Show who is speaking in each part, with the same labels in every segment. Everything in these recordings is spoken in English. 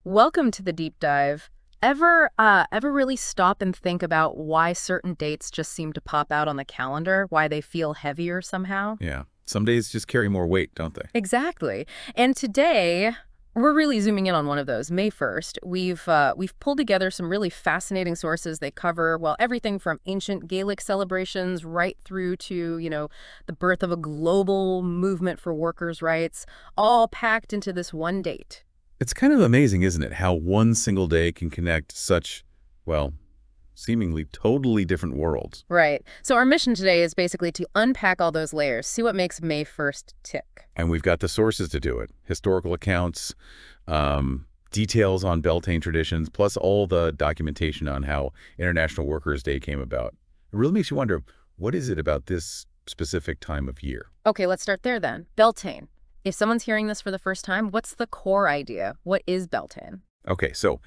Speaker 1: Welcome to the deep dive. Ever really stop and think about why certain dates just seem to pop out on the calendar, why they feel heavier somehow?
Speaker 2: Yeah. Some days just carry more weight, don't they?
Speaker 1: Exactly. And today, we're really zooming in on one of those, May 1st. We've pulled together some really fascinating sources. They cover, well, everything from ancient Gaelic celebrations right through to, the birth of a global movement for workers' rights, all packed into this one date.
Speaker 2: It's kind of amazing, isn't it, how one single day can connect such, well, seemingly totally different worlds.
Speaker 1: Right. So our mission today is basically to unpack all those layers, see what makes May 1st tick.
Speaker 2: And we've got the sources to do it. Historical accounts, details on Beltane traditions, plus all the documentation on how International Workers' Day came about. It really makes you wonder, what is it about this specific time of year?
Speaker 1: Okay, let's start there then. Beltane. If someone's hearing this for the first time, what's the core idea? What is Beltane?
Speaker 2: Okay, so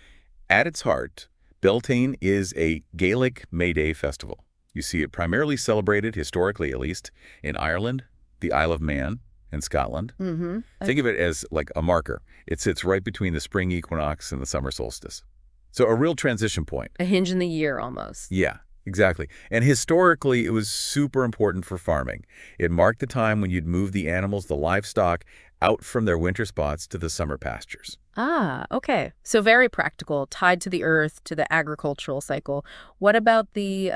Speaker 2: at its heart, Beltane is a Gaelic May Day festival. You see it primarily celebrated, historically at least, in Ireland, the Isle of Man, and Scotland.
Speaker 1: Mm-hmm.
Speaker 2: Think of it as like a marker. It sits right between the spring equinox and the summer solstice. So a real transition point.
Speaker 1: A hinge in the year almost.
Speaker 2: Yeah, exactly. And historically, it was super important for farming. It marked the time when you'd move the animals, the livestock, out from their winter spots to the summer pastures.
Speaker 1: Ah, okay. So very practical, tied to the earth, to the agricultural cycle. What about the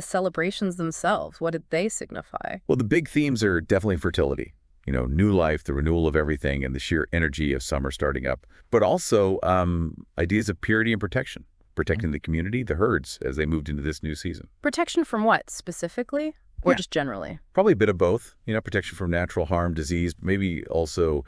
Speaker 1: celebrations themselves? What did they signify?
Speaker 2: Well, the big themes are definitely fertility. New life, the renewal of everything, and the sheer energy of summer starting up. But also ideas of purity and protection, protecting the community, the herds, as they moved into this new season.
Speaker 1: Protection from what, specifically? Or
Speaker 2: Yeah.
Speaker 1: just generally?
Speaker 2: Probably a bit of both, protection from natural harm, disease, maybe also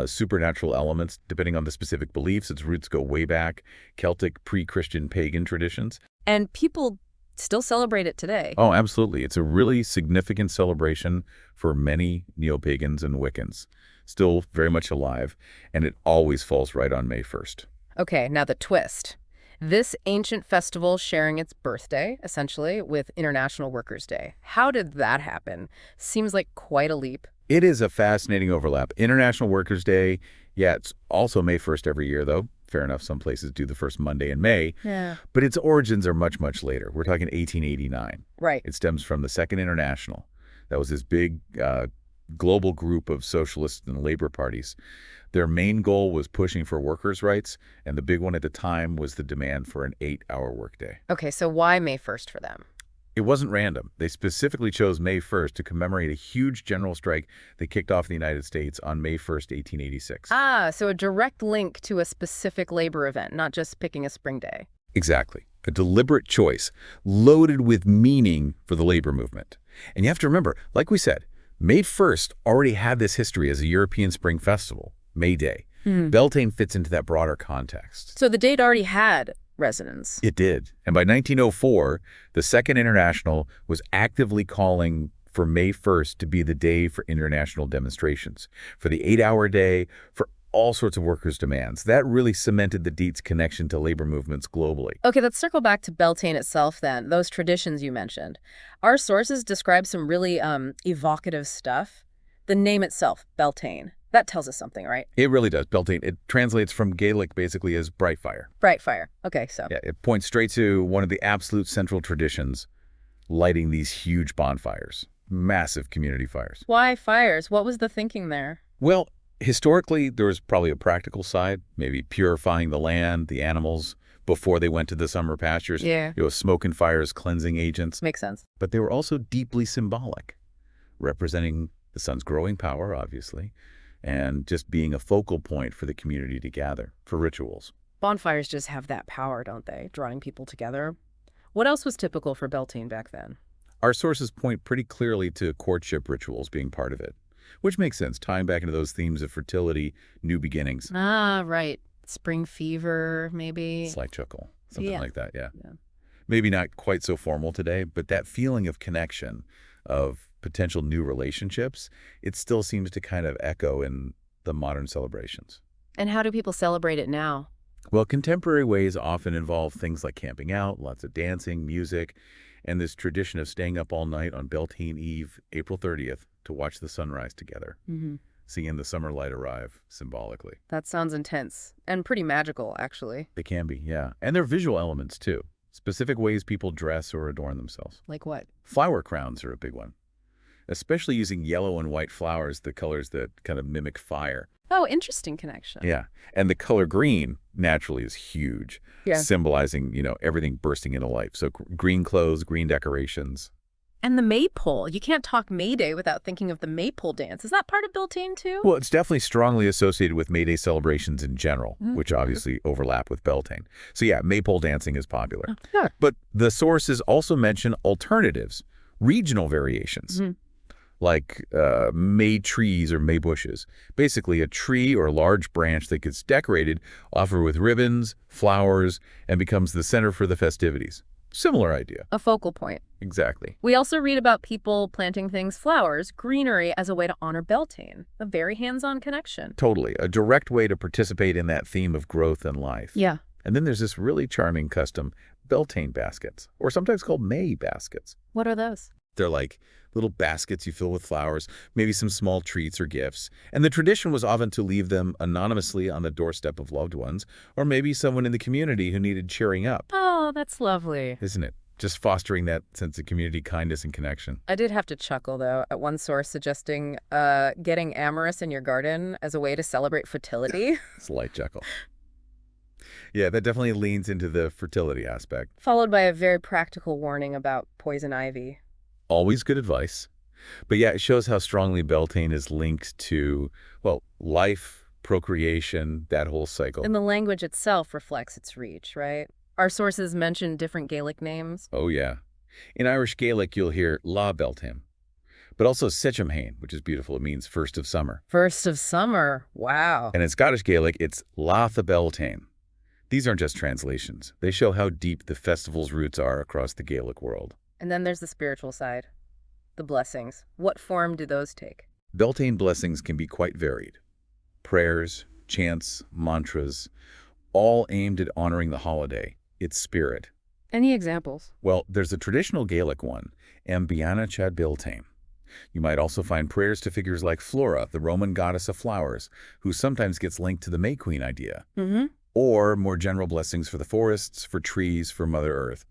Speaker 2: supernatural elements, depending on the specific beliefs. Its roots go way back, Celtic, pre-Christian, pagan traditions.
Speaker 1: And people still celebrate it today.
Speaker 2: Oh, absolutely. It's a really significant celebration for many neo-pagans and Wiccans, still very much alive, and it always falls right on May 1st.
Speaker 1: Okay, now the twist. This ancient festival sharing its birthday, essentially, with International Workers' Day. How did that happen? Seems like quite a leap.
Speaker 2: It is a fascinating overlap. International Workers' Day, yeah, it's also May 1st every year, though. Fair enough, some places do the first Monday in May.
Speaker 1: Yeah.
Speaker 2: But its origins are much, much later. We're talking 1889.
Speaker 1: Right.
Speaker 2: It stems from the Second International. That was this big global group of socialist and labor parties. Their main goal was pushing for workers' rights, and the big one at the time was the demand for an 8-hour workday.
Speaker 1: Okay, so why May 1st for them?
Speaker 2: It wasn't random. They specifically chose May 1st to commemorate a huge general strike that kicked off in the United States on May 1st, 1886.
Speaker 1: Ah, so a direct link to a specific labor event, not just picking a spring day.
Speaker 2: Exactly. A deliberate choice, loaded with meaning for the labor movement. And you have to remember, like we said, May 1st already had this history as a European Spring Festival, May Day. Beltane fits into that broader context.
Speaker 1: So the date already had resonance.
Speaker 2: It did. And by 1904, the Second International was actively calling for May 1st to be the day for international demonstrations, for the 8-hour day, for all sorts of workers' demands. That really cemented the date's connection to labor movements globally.
Speaker 1: Okay, let's circle back to Beltane itself then, those traditions you mentioned. Our sources describe some really evocative stuff. The name itself, Beltane, that tells us something, right?
Speaker 2: It really does. Beltane, it translates from Gaelic basically as bright fire.
Speaker 1: Bright fire. Okay, so.
Speaker 2: Yeah, it points straight to one of the absolute central traditions, lighting these huge bonfires, massive community fires.
Speaker 1: Why fires? What was the thinking there?
Speaker 2: Well, historically, there was probably a practical side, maybe purifying the land, the animals, before they went to the summer pastures.
Speaker 1: Yeah.
Speaker 2: Smoke and fire as cleansing agents.
Speaker 1: Makes sense.
Speaker 2: But they were also deeply symbolic, representing the sun's growing power, obviously, and just being a focal point for the community to gather for rituals.
Speaker 1: Bonfires just have that power, don't they? Drawing people together. What else was typical for Beltane back then?
Speaker 2: Our sources point pretty clearly to courtship rituals being part of it, which makes sense, tying back into those themes of fertility, new beginnings.
Speaker 1: Ah, right. Spring fever, maybe.
Speaker 2: Slight chuckle, something
Speaker 1: Yeah.
Speaker 2: like that, yeah.
Speaker 1: Yeah.
Speaker 2: Maybe not quite so formal today, but that feeling of connection, of potential new relationships, it still seems to kind of echo in the modern celebrations.
Speaker 1: And how do people celebrate it now?
Speaker 2: Well, contemporary ways often involve things like camping out, lots of dancing, music, and this tradition of staying up all night on Beltane Eve, April 30th, to watch the sunrise together. seeing the summer light arrive symbolically.
Speaker 1: That sounds intense and pretty magical, actually.
Speaker 2: They can be, yeah. And they're visual elements, too. Specific ways people dress or adorn themselves.
Speaker 1: Like what?
Speaker 2: Flower crowns are a big one, especially using yellow and white flowers, the colors that kind of mimic fire.
Speaker 1: Oh, interesting connection.
Speaker 2: Yeah. And the color green, naturally, is huge,
Speaker 1: Yeah.
Speaker 2: symbolizing, everything bursting into life. So green clothes, green decorations.
Speaker 1: And the maypole. You can't talk May Day without thinking of the maypole dance. Is that part of Beltane, too?
Speaker 2: Well, it's definitely strongly associated with May Day celebrations in general, which obviously overlap with Beltane. So yeah, maypole dancing is popular.
Speaker 1: Yeah.
Speaker 2: But the sources also mention alternatives, regional variations, like May trees or May bushes. Basically, a tree or large branch that gets decorated, offered with ribbons, flowers, and becomes the center for the festivities. Similar idea.
Speaker 1: A focal point.
Speaker 2: Exactly.
Speaker 1: We also read about people planting things, flowers, greenery as a way to honor Beltane. A very hands-on connection.
Speaker 2: Totally. A direct way to participate in that theme of growth and life.
Speaker 1: Yeah.
Speaker 2: And then there's this really charming custom, Beltane baskets, or sometimes called May baskets.
Speaker 1: What are those?
Speaker 2: They're like little baskets you fill with flowers, maybe some small treats or gifts. And the tradition was often to leave them anonymously on the doorstep of loved ones, or maybe someone in the community who needed cheering up.
Speaker 1: Oh, that's lovely.
Speaker 2: Isn't it? Just fostering that sense of community kindness and connection.
Speaker 1: I did have to chuckle, though, at one source suggesting getting amorous in your garden as a way to celebrate fertility.
Speaker 2: It's a light chuckle. Yeah, that definitely leans into the fertility aspect.
Speaker 1: Followed by a very practical warning about poison ivy.
Speaker 2: Always good advice. But yeah, it shows how strongly Beltane is linked to, well, life, procreation, that whole cycle.
Speaker 1: And the language itself reflects its reach, right? Our sources mention different Gaelic names.
Speaker 2: Oh, yeah. In Irish Gaelic, you'll hear La Beltane, but also Sechumhain, which is beautiful. It means first of summer.
Speaker 1: First of summer. Wow.
Speaker 2: And in Scottish Gaelic, it's Latha Beltane. These aren't just translations. They show how deep the festival's roots are across the Gaelic world.
Speaker 1: And then there's the spiritual side. The blessings. What form do those take?
Speaker 2: Beltane blessings can be quite varied. Prayers, chants, mantras, all aimed at honoring the holiday, its spirit.
Speaker 1: Any examples?
Speaker 2: Well, there's a traditional Gaelic one, Ambiana Chad Beltane. You might also find prayers to figures like Flora, the Roman goddess of flowers, who sometimes gets linked to the May Queen idea. Or more general blessings for the forests, for trees, for Mother Earth,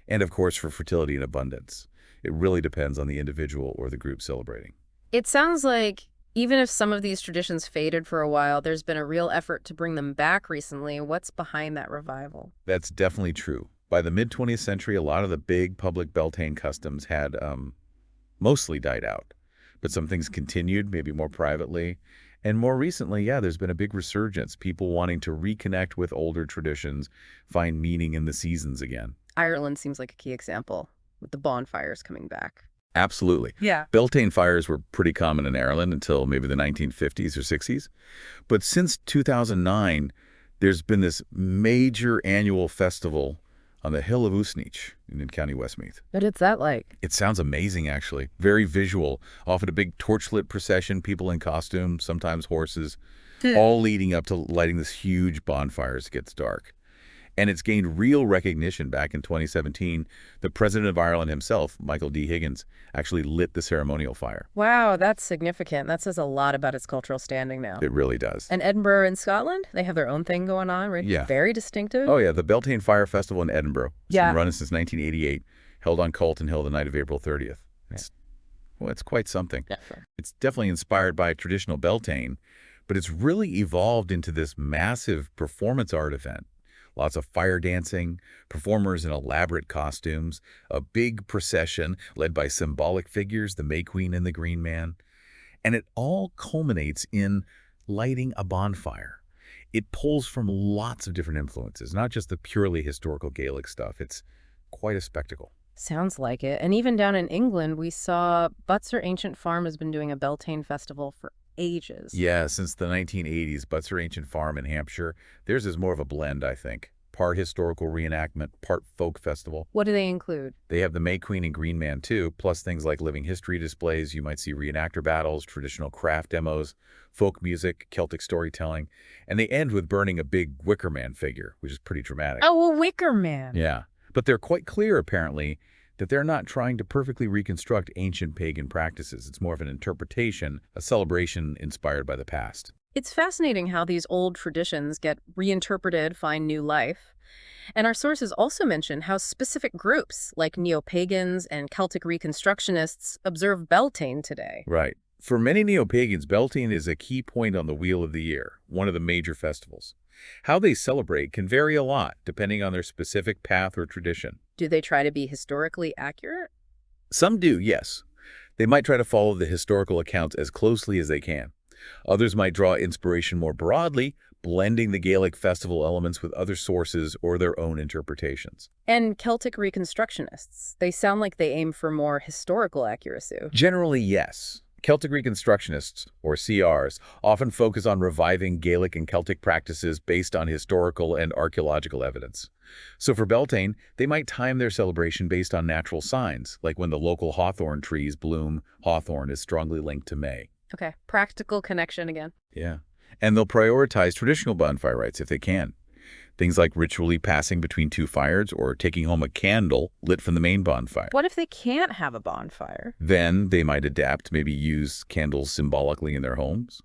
Speaker 2: and of course for fertility and abundance. It really depends on the individual or the group celebrating.
Speaker 1: It sounds like even if some of these traditions faded for a while, there's been a real effort to bring them back recently. What's behind that revival?
Speaker 2: That's definitely true. By the mid-20th century, a lot of the big public Beltane customs had mostly died out. But some things continued, maybe more privately. And more recently, yeah, there's been a big resurgence, people wanting to reconnect with older traditions, find meaning in the seasons again.
Speaker 1: Ireland seems like a key example, with the bonfires coming back.
Speaker 2: Absolutely.
Speaker 1: Yeah.
Speaker 2: Beltane fires were pretty common in Ireland until maybe the 1950s or 60s. But since 2009, there's been this major annual festival on the Hill of Usnich in County Westmeath.
Speaker 1: What is that like?
Speaker 2: It sounds amazing, actually. Very visual. Often a big torchlit procession, people in costume, sometimes horses, all leading up to lighting this huge bonfire as it gets dark. And it's gained real recognition. Back in 2017, the president of Ireland himself, Michael D. Higgins, actually lit the ceremonial fire.
Speaker 1: Wow, that's significant. That says a lot about its cultural standing now.
Speaker 2: It really does.
Speaker 1: And Edinburgh in Scotland, they have their own thing going on, right?
Speaker 2: Yeah.
Speaker 1: Very distinctive.
Speaker 2: Oh, yeah, the Beltane Fire Festival in Edinburgh. It's
Speaker 1: Yeah.
Speaker 2: been running since 1988, held on Calton Hill the night of April 30th. It's quite something.
Speaker 1: Yeah, sure.
Speaker 2: It's definitely inspired by traditional Beltane, but it's really evolved into this massive performance art event. Lots of fire dancing, performers in elaborate costumes, a big procession led by symbolic figures, the May Queen and the Green Man. And it all culminates in lighting a bonfire. It pulls from lots of different influences, not just the purely historical Gaelic stuff. It's quite a spectacle.
Speaker 1: Sounds like it. And even down in England, we saw Butser Ancient Farm has been doing a Beltane festival for ages.
Speaker 2: Yeah, since the 1980s, Butser Ancient Farm in Hampshire, theirs is more of a blend, I think. Part historical reenactment, part folk festival.
Speaker 1: What do they include?
Speaker 2: They have the May Queen and Green Man, too, plus things like living history displays. You might see reenactor battles, traditional craft demos, folk music, Celtic storytelling. And they end with burning a big Wicker Man figure, which is pretty dramatic.
Speaker 1: Oh, a Wicker Man.
Speaker 2: Yeah. But they're quite clear, apparently, that they're not trying to perfectly reconstruct ancient pagan practices. It's more of an interpretation, a celebration inspired by the past.
Speaker 1: It's fascinating how these old traditions get reinterpreted, find new life. And our sources also mention how specific groups, like neo-pagans and Celtic reconstructionists, observe Beltane today.
Speaker 2: Right. For many neo-pagans, Beltane is a key point on the Wheel of the Year, one of the major festivals. How they celebrate can vary a lot, depending on their specific path or tradition.
Speaker 1: Do they try to be historically accurate?
Speaker 2: Some do, yes. They might try to follow the historical accounts as closely as they can. Others might draw inspiration more broadly, blending the Gaelic festival elements with other sources or their own interpretations.
Speaker 1: And Celtic reconstructionists, they sound like they aim for more historical accuracy.
Speaker 2: Generally, yes. Celtic reconstructionists, or CRs, often focus on reviving Gaelic and Celtic practices based on historical and archaeological evidence. So for Beltane, they might time their celebration based on natural signs, like when the local hawthorn trees bloom. Hawthorn is strongly linked to May.
Speaker 1: Okay, practical connection again.
Speaker 2: Yeah. And they'll prioritize traditional bonfire rites if they can. Things like ritually passing between two fires or taking home a candle lit from the main bonfire.
Speaker 1: What if they can't have a bonfire?
Speaker 2: Then they might adapt, maybe use candles symbolically in their homes.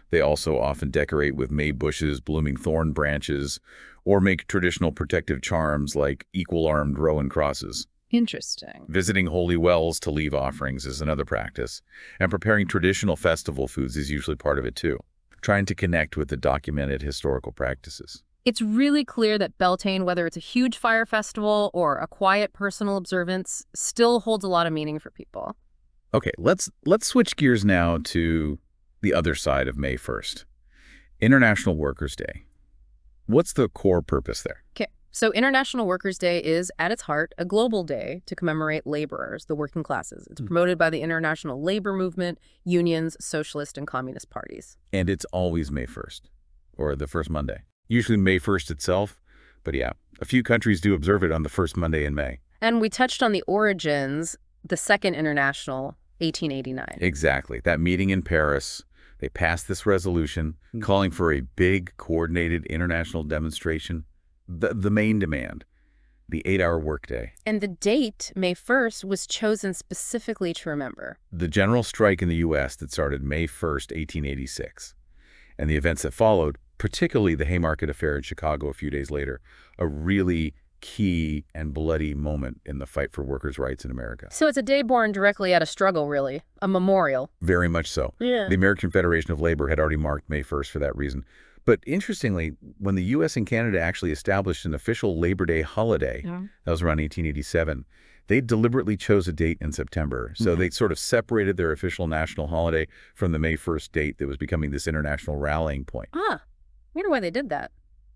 Speaker 2: They also often decorate with May bushes, blooming thorn branches, or make traditional protective charms like equal-armed Rowan crosses.
Speaker 1: Interesting.
Speaker 2: Visiting holy wells to leave offerings is another practice, and preparing traditional festival foods is usually part of it too, trying to connect with the documented historical practices.
Speaker 1: It's really clear that Beltane, whether it's a huge fire festival or a quiet personal observance, still holds a lot of meaning for people.
Speaker 2: Okay, let's switch gears now to the other side of May 1st, International Workers' Day. What's the core purpose there?
Speaker 1: Okay, so International Workers' Day is, at its heart, a global day to commemorate laborers, the working classes. It's promoted by the international labor movement, unions, socialist and communist parties.
Speaker 2: And it's always May 1st, or the first Monday. Usually May 1st itself, but yeah, a few countries do observe it on the first Monday in May.
Speaker 1: And we touched on the origins, the Second International, 1889.
Speaker 2: Exactly. That meeting in Paris, they passed this resolution calling for a big, coordinated international demonstration. The main demand, the 8-hour workday.
Speaker 1: And the date, May 1st, was chosen specifically to remember
Speaker 2: The general strike in the U.S. that started May 1st, 1886. And the events that followed, particularly the Haymarket Affair in Chicago a few days later, a really key and bloody moment in the fight for workers' rights in America.
Speaker 1: So it's a day born directly out of struggle, really. A memorial.
Speaker 2: Very much so.
Speaker 1: Yeah.
Speaker 2: The American Federation of Labor had already marked May 1st for that reason. But interestingly, when the U.S. and Canada actually established an official Labor Day holiday, that was around 1887, they deliberately chose a date in September. So they sort of separated their official national holiday from the May 1st date that was becoming this international rallying point.
Speaker 1: Ah, wonder why they did that.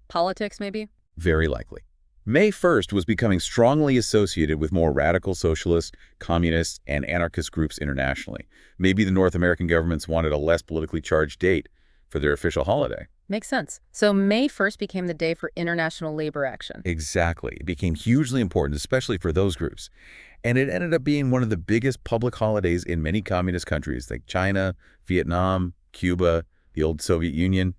Speaker 1: Politics, maybe?
Speaker 2: Very likely. May 1st was becoming strongly associated with more radical socialist, communist, and anarchist groups internationally. Maybe the North American governments wanted a less politically charged date for their official holiday.
Speaker 1: Makes sense. So May 1st became the day for international labor action.
Speaker 2: Exactly. It became hugely important, especially for those groups. And it ended up being one of the biggest public holidays in many communist countries like China, Vietnam, Cuba, the old Soviet Union.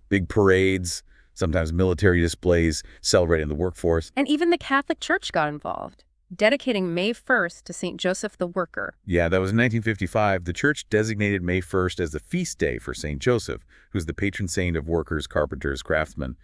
Speaker 2: Big parades, sometimes military displays celebrating the workforce.
Speaker 1: And even the Catholic Church got involved, dedicating May 1st to St. Joseph the Worker.
Speaker 2: Yeah, that was in 1955. The church designated May 1st as the feast day for St. Joseph, who's the patron saint of workers, carpenters, craftsmen.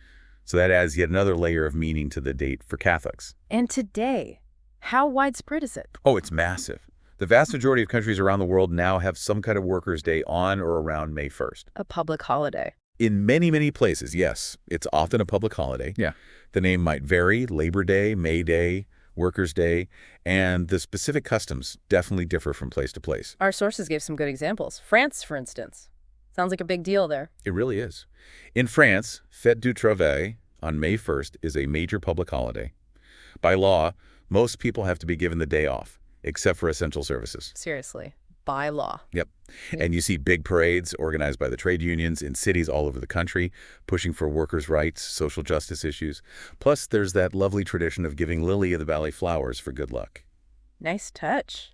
Speaker 2: So that adds yet another layer of meaning to the date for Catholics.
Speaker 1: And today, how widespread is it?
Speaker 2: Oh, it's massive. The vast majority of countries around the world now have some kind of Workers' Day on or around May 1st.
Speaker 1: A public holiday.
Speaker 2: In many, many places, yes, it's often a public holiday. Yeah. The name might vary: Labor Day, May Day, Workers' Day, and the specific customs definitely differ from place to place.
Speaker 1: Our sources gave some good examples. France, for instance. Sounds like a big deal there.
Speaker 2: It really is. In France, Fête du Travail on May 1st is a major public holiday. By law, most people have to be given the day off, except for essential services.
Speaker 1: Seriously. By law.
Speaker 2: Yep. And you see big parades organized by the trade unions in cities all over the country, pushing for workers' rights, social justice issues. Plus, there's that lovely tradition of giving lily of the valley flowers for good luck.
Speaker 1: Nice touch.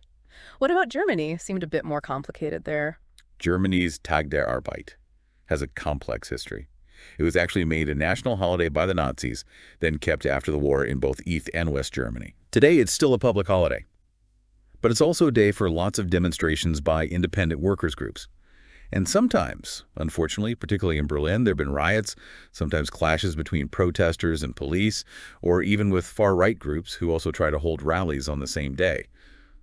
Speaker 1: What about Germany? Seemed a bit more complicated there.
Speaker 2: Germany's Tag der Arbeit has a complex history. It was actually made a national holiday by the Nazis, then kept after the war in both East and West Germany. Today, it's still a public holiday. But it's also a day for lots of demonstrations by independent workers' groups. And sometimes, unfortunately, particularly in Berlin, there have been riots, sometimes clashes between protesters and police, or even with far-right groups who also try to hold rallies on the same day.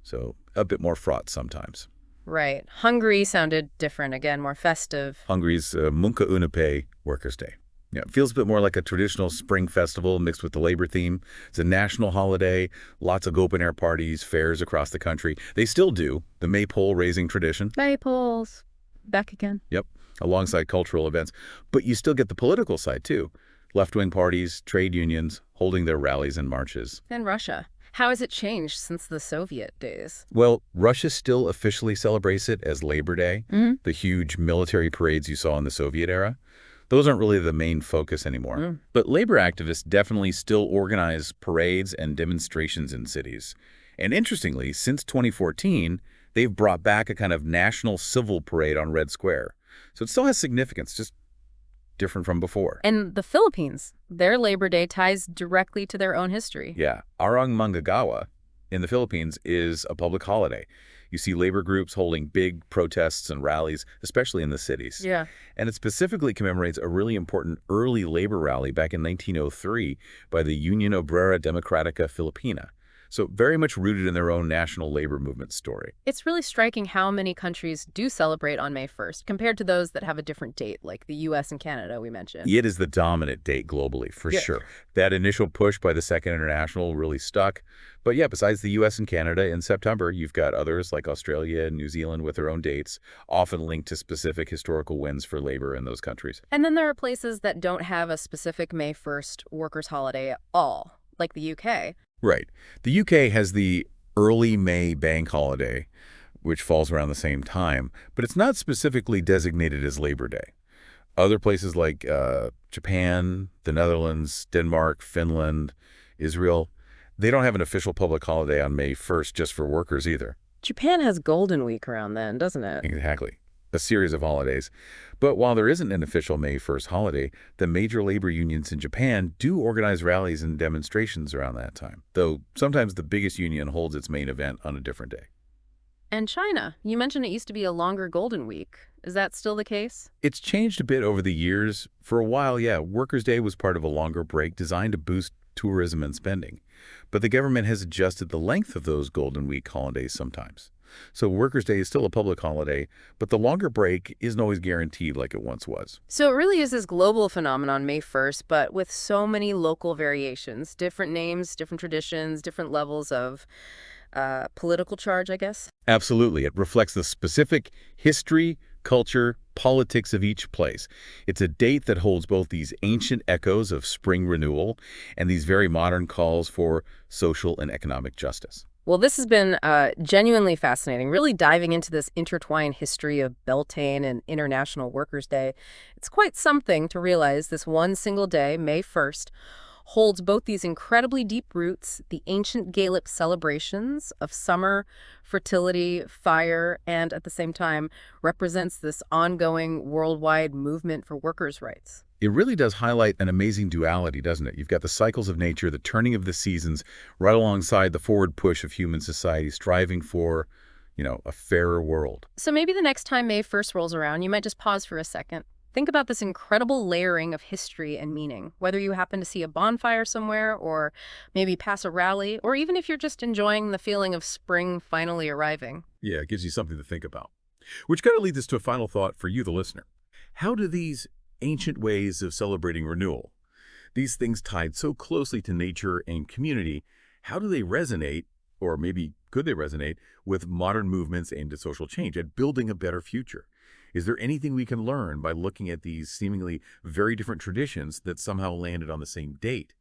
Speaker 2: So a bit more fraught sometimes.
Speaker 1: Right. Hungary sounded different, again, more festive.
Speaker 2: Hungary's Munka Ünnepé, Workers' Day. Yeah, it feels a bit more like a traditional spring festival mixed with the labor theme. It's a national holiday, lots of open-air parties, fairs across the country. They still do, the maypole raising tradition.
Speaker 1: Maypoles. Back again.
Speaker 2: Yep, alongside cultural events. But you still get the political side, too. Left-wing parties, trade unions, holding their rallies and marches.
Speaker 1: And Russia. How has it changed since the Soviet days?
Speaker 2: Well, Russia still officially celebrates it as Labor Day, the huge military parades you saw in the Soviet era. Those aren't really the main focus anymore. But labor activists definitely still organize parades and demonstrations in cities. And interestingly, since 2014, they've brought back a kind of national civil parade on Red Square. So it still has significance, just different from before.
Speaker 1: And the Philippines, their Labor Day ties directly to their own history.
Speaker 2: Yeah, Arang Manggagawa in the Philippines is a public holiday. You see labor groups holding big protests and rallies, especially in the cities.
Speaker 1: Yeah.
Speaker 2: And it specifically commemorates a really important early labor rally back in 1903 by the Union Obrera Democrática Filipina. So very much rooted in their own national labor movement story.
Speaker 1: It's really striking how many countries do celebrate on May 1st compared to those that have a different date, like the US and Canada we mentioned.
Speaker 2: It is the dominant date globally, for sure. That initial push by the Second International really stuck. But yeah, besides the US and Canada, in September, you've got others like Australia and New Zealand with their own dates, often linked to specific historical wins for labor in those countries.
Speaker 1: And then there are places that don't have a specific May 1st workers' holiday at all, like the UK.
Speaker 2: Right. The UK has the early May bank holiday, which falls around the same time, but it's not specifically designated as Labor Day. Other places like Japan, the Netherlands, Denmark, Finland, Israel, they don't have an official public holiday on May 1st just for workers either.
Speaker 1: Japan has Golden Week around then, doesn't it?
Speaker 2: Exactly. A series of holidays. But while there isn't an official May 1st holiday, the major labor unions in Japan do organize rallies and demonstrations around that time, though sometimes the biggest union holds its main event on a different day.
Speaker 1: And China, you mentioned it used to be a longer Golden Week. Is that still the case?
Speaker 2: It's changed a bit over the years. For a while, yeah, Workers' Day was part of a longer break designed to boost tourism and spending. But the government has adjusted the length of those Golden Week holidays sometimes. So Workers' Day is still a public holiday, but the longer break isn't always guaranteed like it once was.
Speaker 1: So it really is this global phenomenon, May 1st, but with so many local variations, different names, different traditions, different levels of political charge, I guess.
Speaker 2: Absolutely. It reflects the specific history, culture, politics of each place. It's a date that holds both these ancient echoes of spring renewal and these very modern calls for social and economic justice.
Speaker 1: Well, this has been genuinely fascinating, really diving into this intertwined history of Beltane and International Workers' Day. It's quite something to realize this one single day, May 1st, holds both these incredibly deep roots, the ancient Gaelic celebrations of summer, fertility, fire, and at the same time represents this ongoing worldwide movement for workers' rights.
Speaker 2: It really does highlight an amazing duality, doesn't it? You've got the cycles of nature, the turning of the seasons, right alongside the forward push of human society striving for, a fairer world.
Speaker 1: So maybe the next time May 1st rolls around, you might just pause for a second. Think about this incredible layering of history and meaning, whether you happen to see a bonfire somewhere or maybe pass a rally, or even if you're just enjoying the feeling of spring finally arriving.
Speaker 2: Yeah, it gives you something to think about. Which kind of leads us to a final thought for you, the listener. How do these ancient ways of celebrating renewal, these things tied so closely to nature and community, how do they resonate, or maybe could they resonate, with modern movements aimed at social change, at building a better future? Is there anything we can learn by looking at these seemingly very different traditions that somehow landed on the same date?